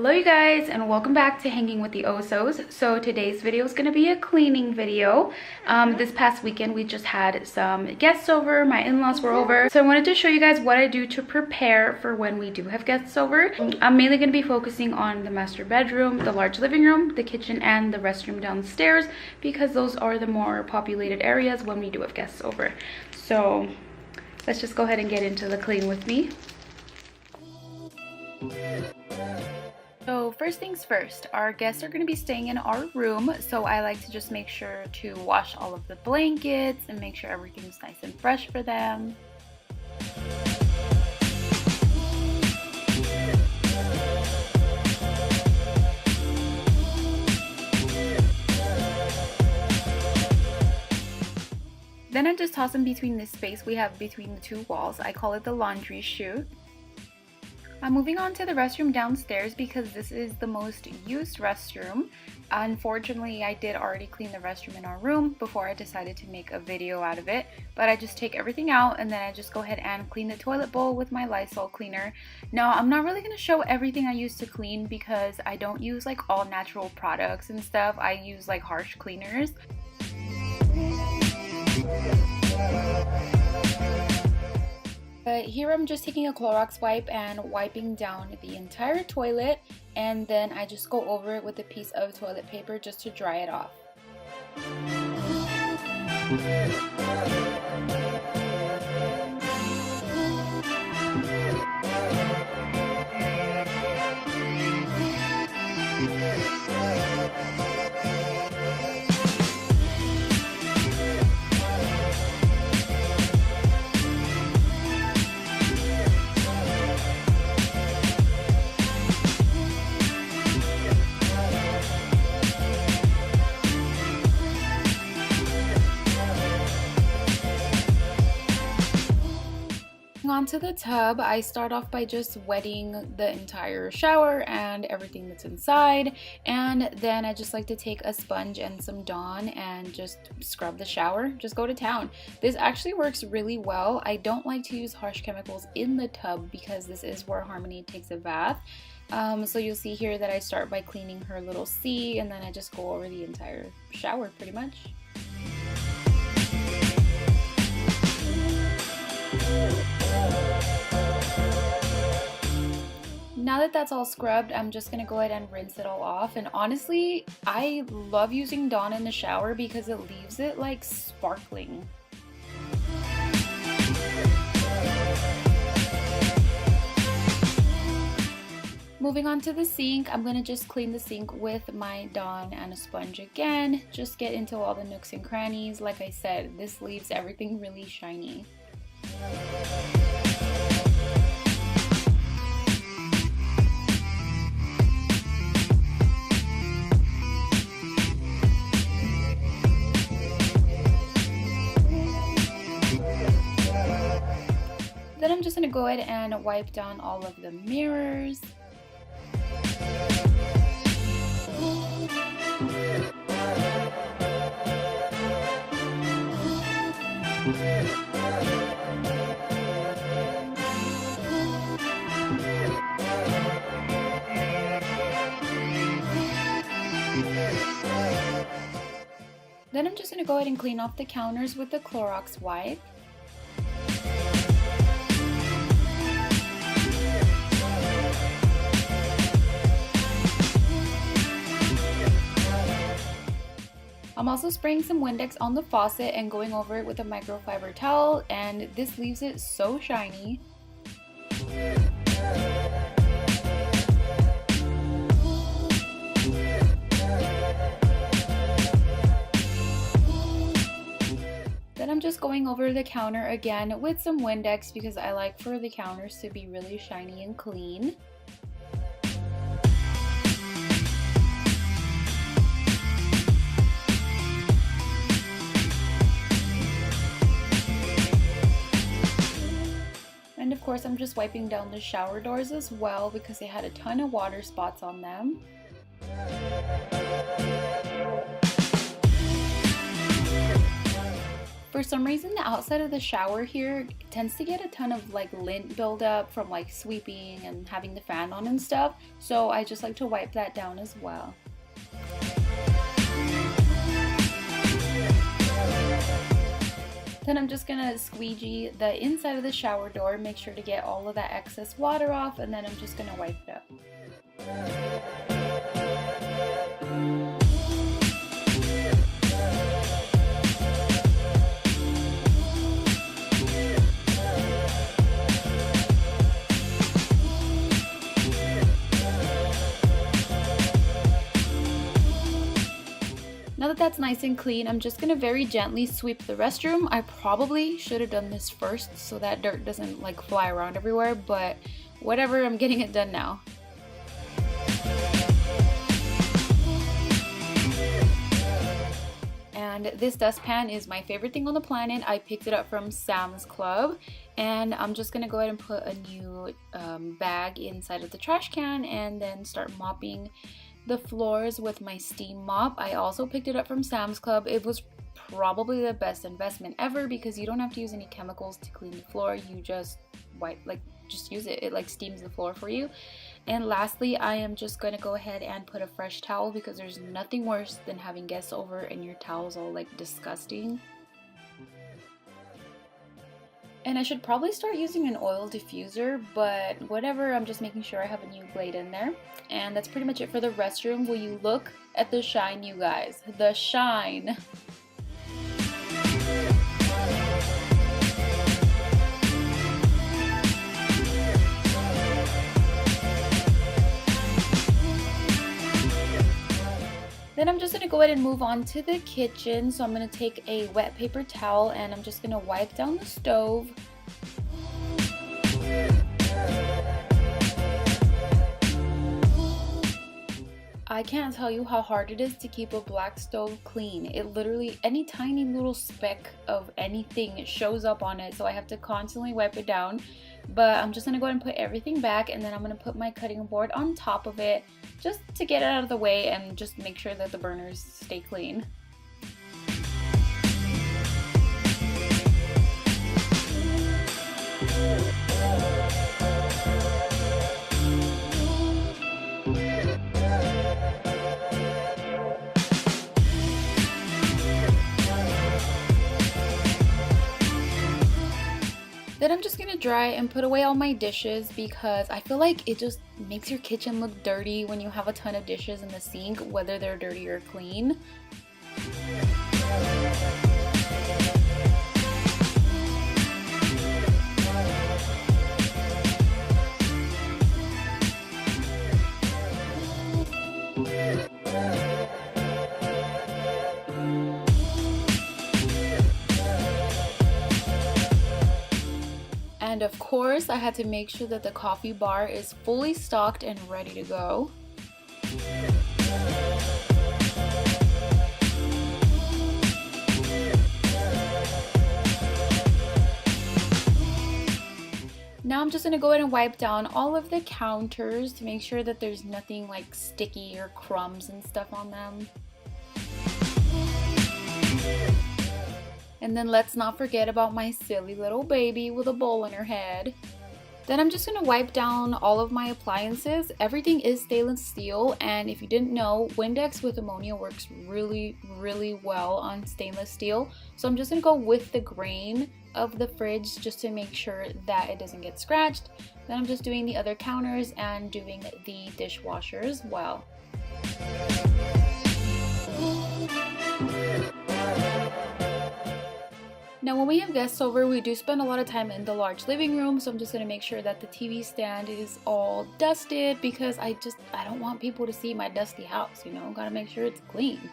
Hello you guys, and welcome back to Hanging with the Osos. So today's video is going to be a cleaning video. This past weekend we just had some guests over. My in-laws were over, so I wanted to show you guys what I do to prepare for when we do have guests over. I'm mainly going to be focusing on the master bedroom, the large living room, the kitchen, and the restroom downstairs, because those are the more populated areas when we do have guests over. So let's just go ahead and get into the clean with me. So first things first, our guests are going to be staying in our room, so I like to just make sure to wash all of the blankets and make sure everything's nice and fresh for them. Then I just toss them between this space we have between the two walls. I call it the laundry chute. I'm moving on to the restroom downstairs because this is the most used restroom. Unfortunately, I did already clean the restroom in our room before I decided to make a video out of it, but I just take everything out and then I just go ahead and clean the toilet bowl with my Lysol cleaner. Now, I'm not really going to show everything I use to clean because I don't use like all natural products and stuff. I use like harsh cleaners. But here I'm just taking a Clorox wipe and wiping down the entire toilet, and then I just go over it with a piece of toilet paper just to dry it off. Onto the tub, I start off by just wetting the entire shower and everything that's inside, and then I just like to take a sponge and some Dawn and just scrub the shower. Just go to town. This actually works really well. I don't like to use harsh chemicals in the tub because this is where Harmony takes a bath. So you'll see here that I start by cleaning her little C, and then I just go over the entire shower pretty much. Now that that's all scrubbed, I'm just going to go ahead and rinse it all off. And honestly, I love using Dawn in the shower because it leaves it like sparkling. Moving on to the sink, I'm going to just clean the sink with my Dawn and a sponge again. Just get into all the nooks and crannies. Like I said, this leaves everything really shiny. Then I'm just going to go ahead and wipe down all of the mirrors. Then I'm just going to go ahead and clean off the counters with the Clorox wipe. I'm also spraying some Windex on the faucet and going over it with a microfiber towel, and this leaves it so shiny. Then I'm just going over the counter again with some Windex because I like for the counters to be really shiny and clean. And of course, I'm just wiping down the shower doors as well because they had a ton of water spots on them. For some reason, the outside of the shower here tends to get a ton of like lint buildup from like sweeping and having the fan on and stuff. So I just like to wipe that down as well. Then I'm just gonna squeegee the inside of the shower door, make sure to get all of that excess water off, and then I'm just gonna wipe it up. Now that that's nice and clean, I'm just gonna very gently sweep the restroom. I probably should have done this first so that dirt doesn't like fly around everywhere, but whatever, I'm getting it done now. And this dustpan is my favorite thing on the planet. I picked it up from Sam's Club, and I'm just gonna go ahead and put a new bag inside of the trash can and then start mopping the floors with my steam mop. I also picked it up from Sam's Club. It was probably the best investment ever because you don't have to use any chemicals to clean the floor. You just just use it. It like steams the floor for you. And lastly, I am just going to go ahead and put a fresh towel because there's nothing worse than having guests over and your towel's all like disgusting. And I should probably start using an oil diffuser, but whatever, I'm just making sure I have a new blade in there. And that's pretty much it for the restroom. Will you look at the shine, you guys? The shine! Then I'm just going to go ahead and move on to the kitchen. So I'm going to take a wet paper towel and I'm just going to wipe down the stove. I can't tell you how hard it is to keep a black stove clean. It literally, any tiny little speck of anything shows up on it, so I have to constantly wipe it down. But I'm just going to go ahead and put everything back, and then I'm going to put my cutting board on top of it just to get it out of the way and just make sure that the burners stay clean. Then I'm just gonna dry and put away all my dishes because I feel like it just makes your kitchen look dirty when you have a ton of dishes in the sink, whether they're dirty or clean. And of course, I had to make sure that the coffee bar is fully stocked and ready to go. Now I'm just going to go ahead and wipe down all of the counters to make sure that there's nothing like sticky or crumbs and stuff on them. And then let's not forget about my silly little baby with a bowl in her head. Then I'm just going to wipe down all of my appliances. Everything is stainless steel, and if you didn't know, Windex with ammonia works really, really well on stainless steel. So I'm just going to go with the grain of the fridge just to make sure that it doesn't get scratched. Then I'm just doing the other counters and doing the dishwasher as well. Now when we have guests over, we do spend a lot of time in the large living room, so I'm just going to make sure that the TV stand is all dusted because I don't want people to see my dusty house, you know, gotta make sure it's clean.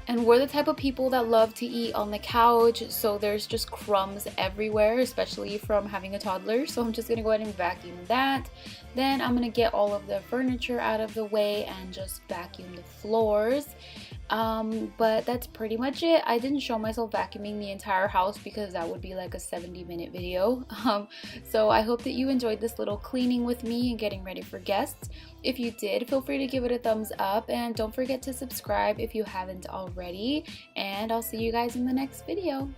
And we're the type of people that love to eat on the couch, so there's just crumbs everywhere, especially from having a toddler. So I'm just gonna go ahead and vacuum that. Then I'm gonna get all of the furniture out of the way and just vacuum the floors. But that's pretty much it. I didn't show myself vacuuming the entire house because that would be like a 70-minute video. So I hope that you enjoyed this little cleaning with me and getting ready for guests. If you did, feel free to give it a thumbs up and don't forget to subscribe if you haven't already, and I'll see you guys in the next video.